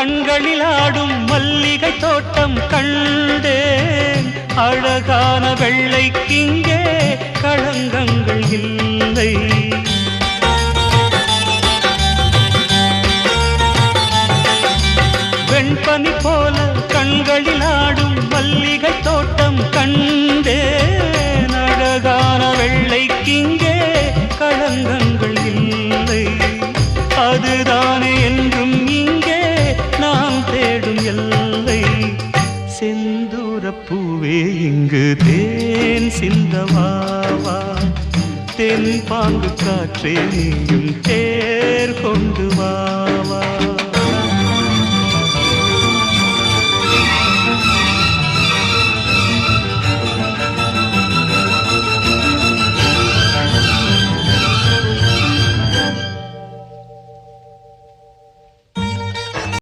கண்களில் ஆடும் மல்லிகை தோட்டம் கண்டேன். அழகான வெள்ளைக்கிங்கே களங்கங்கள் இல்லை. வெண்பனி போல கண்களில் ஆடும் மல்லிகை தோட்டம் கண்டேன். அழகான வெள்ளைக்கிங்கே களங்கங்கள் இல்லை. அதுதானே என்றும் இங்கே நாம் தேடும் எல்லை. செந்தூரப்பூவே இங்கு தேன் சிந்தவாவா, தென் பாங்கு காற்றே நீயும் தேர் கொண்டு வா.